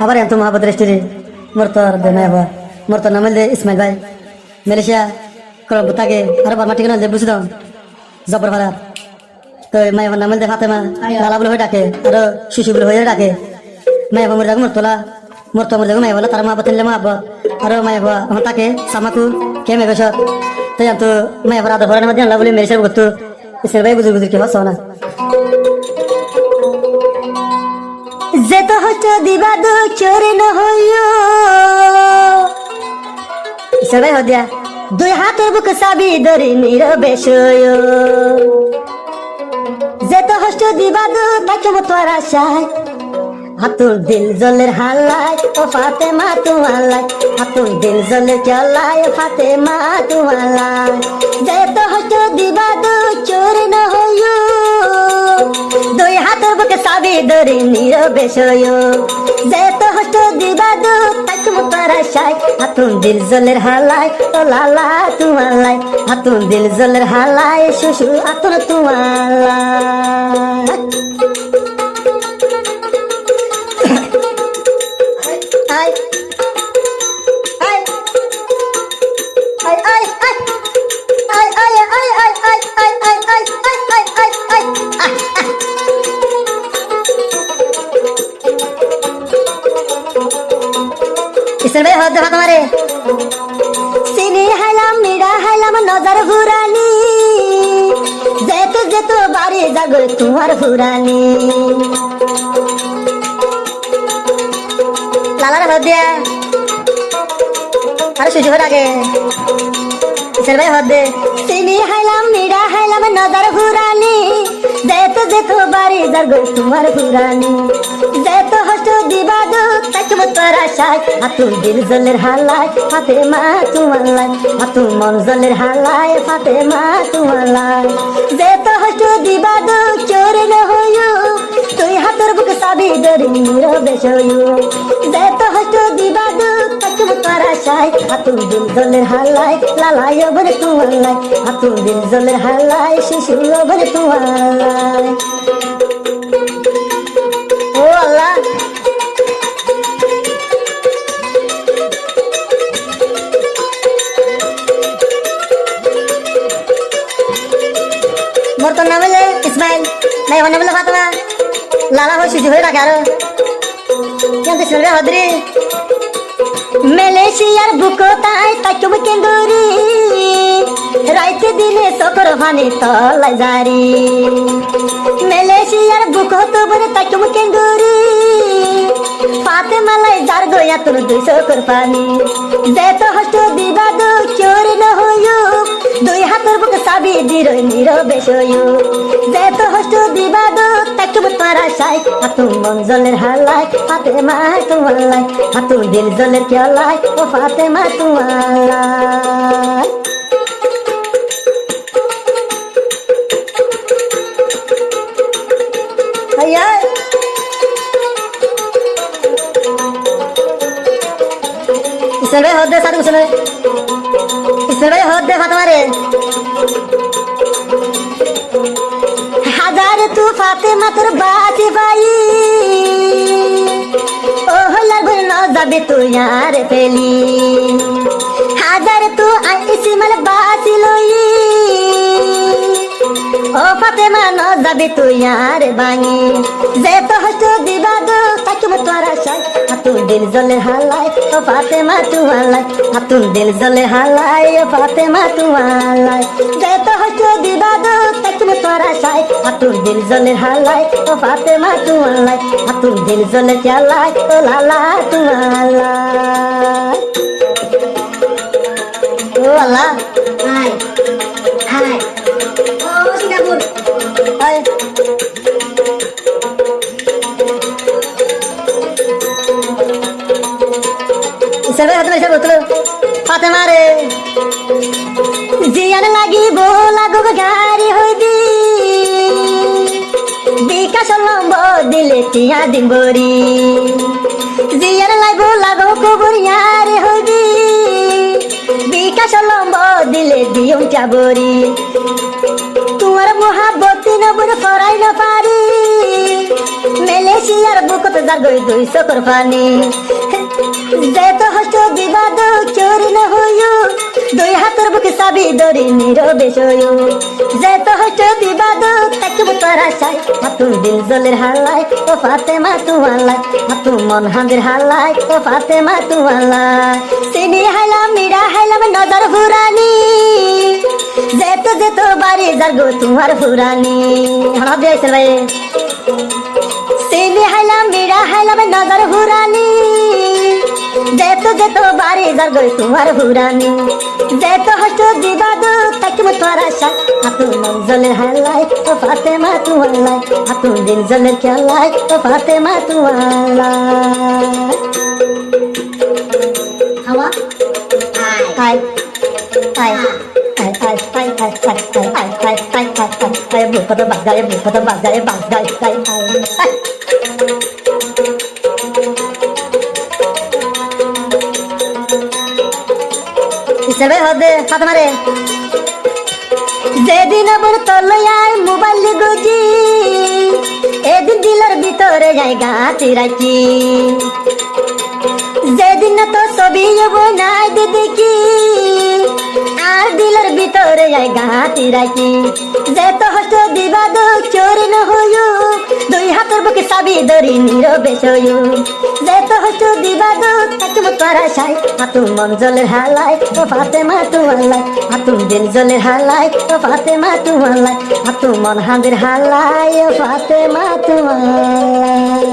আবার এত মহাবত রেস্টুরি মোর তোর দেনা হবা মোর তোর নাম দে ইসমাইল ভাই মালয়েশিয়া করব তাকে আর বার মাটি কেন যে বুঝি দাও জবর ভাড়া তো মাই আমার নাম দে ফাতেমা লালা বলে হয়ে ডাকে আর শিশু বলে হয়ে ডাকে মাই আমার দেখো মোর তোলা মোর তো আমার দেখো মাই বলে তার মা বতেন মা আব্বা আর মাই বাবা আমার তাকে সামাকু কেমে গেছ তো জানতো মাই আবার আদা ভরা মধ্যে আল্লাহ বলে মেরে সেব করতো ইসমাইল ভাই বুঝি বুঝি কি হস না যেত হচ্ছে দিবা দু চোরে ন হইও সবাই হদিয়া দুই হাতের বুক চাবি ধরে নীরবে শোয় যেত হচ্ছে দিবা দু তাকে তোর আশায় হাতুর দিল জলের হাল্লায় ও ফাতেমা তোমালাই হাতুর দিল জলের চলায় ফাতেমা তোমালাই যেত হচ্ছে দিবা দু চোরে ন হইও দুই হাতের বুকে চাবি ধরে নীরবে শোয় যেত হষ্ট দিবা দু তাকে তোর আশায় হাতুন দিল জলের হালায় ও লালা তোমালাই হাতুন দিল জলের হালায় শ্বশুর আতুন তোমালাই আই আই আই আই আই আই আই আই আই আই আই আই আই আই আই আই ইসের ভাই হদ দেখা তোমারে চিনি হাইলাম মিরা হাইলাম নজর ঘুরানি যেত যেত বাড়ি জাগ তোমার ঘুরানি লালার হদ দিয়া আরে সুযোগ আগে ইসের ভাই হদ দে চিনি হাইলাম মিরা হাইলাম নজর ঘুরানি যেত যেত বাড়ি জাগ তোমার ঘুরানি যেত হষ্ট দিবা দু তাকে তোর আশায় হাতুর দিল জলের হালায় ফাতেমা তোমালাই হাতুর মন জলের হালায় ফাতেমা তোমালাই যেত হষ্ট দিবা দু চোরে ন হইও তুই হাতের বুকে চাবি ধরে নীরবে শোয় যেত হষ্ট দিবা দু তাকে তোর আশায় হাতুর দিল জলের হালায় লালায় বলে তোমালাই হাতুর দিল জলের হালায় শিশু বলে তোমালাই ও আল্লাহ মোর তোর নাম হলে ইসমাইল নাই আমার নাম হলে ফাতেমা লালা হয়ে শিশু হয়ে রাখে আরো জানতে শুনবে হদ্রি মালয়েশিয়ার বুকো তাই তাকে কেন্দুরি রাইতে দিনে সকর ভানি তলাই জারি মালয়েশিয়ার বুকো তো বলে তাকে কেন্দুরি ফাতেমালাই যার গয়া তোর 200 কর পানি যেত হষ্ট দিবা দু চোরে ন হইও দুই হাতের বুকে চাবি দিরো নীরবে শোয় যেত হষ্ট দিবা দু তাকে তোর আশায় হাতুন মন জলের হালায় ফাতেমা তোমালাই হাতুন দিল জলের কেলায় ও ফাতেমা তোমালাই ইসের ভাই হদ দে সাথে বসে ইসের ভাই হদ দে ফাতেমারে হাজার তু ফাতেমা তোর বাঁচি ভাই ও লাগবে ন যাবে তুই আর পেলি হাজার তু আইসি মাল বাঁচি লই ও ফাতেমা ন যাবে তুই আর বাঙি যেত হষ্ট দিবা দু তাকে তোর আশায় হাতুন দিল জলের হালায় ও ফাতেমা তোমালাই হাতুন দিল জলের হালায় ও ফাতেমা তোমালাই যেত হষ্ট দিবা দু তাকে তোর আশায় হাতুন দিল জলের হালায় ও ফাতেমা তোমালাই হাতুন দিল জলের খেলায় ও লালা তোমালাই ও আল্লাহ হাই হাই ও সিঙ্গাপুর হাই ইসের হাতে এসে বলতো ফাতেমা রে জিয়ান লাগিব লাগব গাড়ি হইবি বিকাশ লম্ব দিলে টিয়া দিন বরি জিয়ান লাগব কবরিয়ারে হইবি বিকাশ লম্ব দিলে দিও চাবরি তোমার মহাবতী নবর ফরাই না পারি মেলে শিয়ার বুকত যার গই দুই চকর পানি যেত হস্ত বিবাদ চোর না হইও দুই হাতের বুকে চাবি দড়ি নীরবে শোয়ো যেত হস্ত বিবাদ তাকিব তোরা চাই হাতু দিল জলের হালাই ও ফাতেমা তুয়ালাই হাতু মন হাঁদের হালাই ও ফাতেমা তুয়ালাই চিনি হাইলাম মিরা হাইলাম নজর ফুরানি যেত যেত বাড়ি যার গো তোমার ফুরানি হানা দিয়েছে ভাই চিনি হাইলাম মিরা হাইলাম নজর ফুরানি যেত যেত বাড়ি যার গো তোমার ফুরানি যেত হস্ত বিবাদ তাকিব তোরা চাই হাতু মন জলের হালাই ও ফাতেমা তুয়ালাই হাতু দিল জলের খেলাই ও ফাতেমা তুয়ালাই হাওয়া আয় আয় আয় আয় আয় আয় আয় আয় আয় আয় আয় আয় বুকত বাজায় বাজায় আয় আয় ইসবে হদে ফাতেমা রে যেদিন আবার তলয়ায় মোবাইল গুজি এদিন দিলের ভিতরে জায়গা রাখি যেদিন তো ছবি নাই দেখি আর দিলের ভিতরে জায়গা রাখি যেত হস্ত বিবাদ চোর ন হইও দুই হাতের বুকে চাবি দড়ি নীরবে শোয়ো যেত হস্ত বিবাদ তাকিব তোরা চাই হাতু মন জলের হালাই ও ফাতেমা তুয়ালাই হাতু দিল জলের হালাই ও ফাতেমা তুয়ালাই হাতু মন হাঁদের হালাই ও ফাতেমা তুয়ালাই